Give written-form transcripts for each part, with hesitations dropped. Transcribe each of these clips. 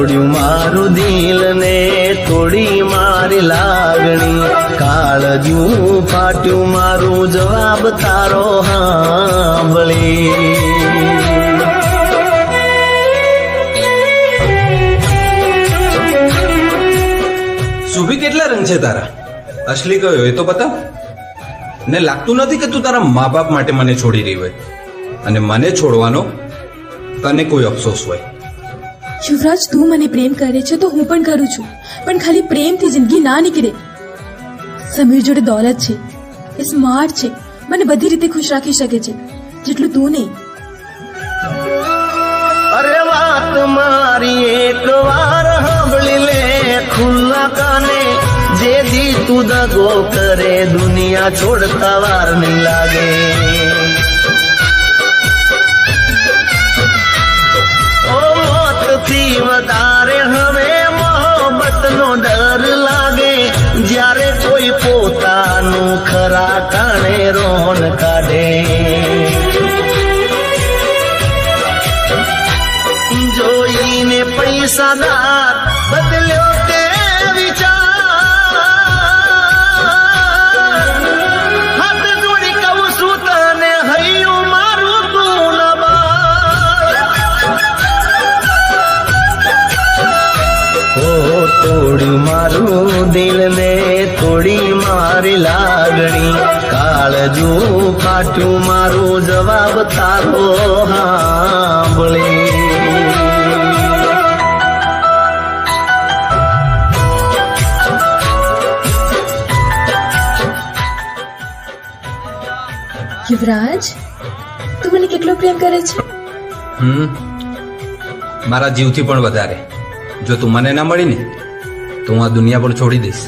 તોડ્યું મારું દિલ ને તોડી મારી લાગણી, કાળજું ફાટ્યું મારું જવાબ તારો સાંભળી. સુભી, કેટલા રંગ છે તારા? અસલી કયો એ તો બતાવ. ને લાગતું નથી કે તું તારા મા બાપ માટે મને છોડી રહી હોય, અને મને છોડવાનો તને કોઈ અફસોસ હોય. યુવરાજ, તું મને પ્રેમ કરે છે તો હું પણ કરું છું, પણ ખાલી પ્રેમથી જિંદગી ના નીકળે. સમીર જોડે દોલત છે, એ સ્માર્ટ છે, મને બધી રીતે ખુશ રાખી શકે છે, જેટલું તું નહીં. અરે વાત મારી એક વાર સાંભળી લે ખુલ્લા કાને, જે દી તું દગો કરે દુનિયા છોડતા વાર નહીં લાગે. ઓ મોતથી વધારે હવે મોહબ્બતનો ડર લાગે, જ્યારે કોઈ પોતાનું ખરા કાણે રોન કાઢે. જોઈને પૈસાદાર બદલ્યો તે વિચાર, હાથ જોડી કહું છું તને હૈયું મારું તું ન બાર. ઓ તોડ્યું મારું દિલ ને તોડી મારી લાગણી, કાળજું ફાટ્યું મારું જવાબ તારો સાંભળી. યુવરાજ, તું મને કેટલો પ્રેમ કરે છે? મારા જીવથી પણ વધારે. જો તું મને ના મળી ને તો હું આ દુનિયા પણ છોડી દઈશ.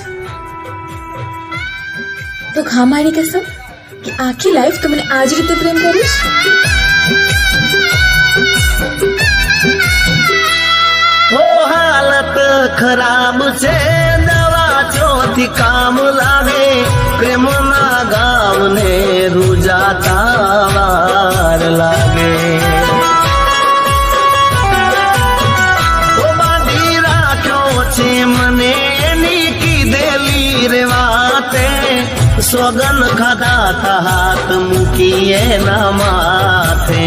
તો ખા મારી કસમ કે આખી લાઈફ તું મને આ જ રીતે પ્રેમ કરીશ. ઓ હાલત ખરાબ છે, દવા ચોથી કામ લાગે, પ્રેમના ગામને રૂજાતા વાર લાગે. ઓ બાંધી રાખ્યો છે મને એની કીધેલી રે વાતે, સોગન ખાધા હાથ મૂકી એના માથે.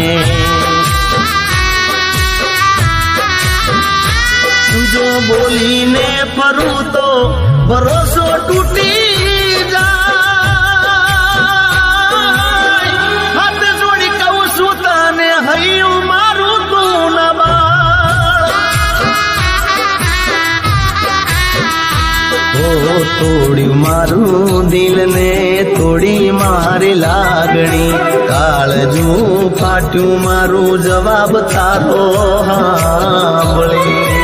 જો બોલીને ફરું તો ભરોસો તૂટી જાય, હાથ જોડી કહું છું તને હૈયું મારું તું ન બાર. ઓ તોડ્યું મારું દિલ ને તોડી મારી લાગણી, કાળજું ફાટ્યું મારું જવાબ તારો સાંભળી.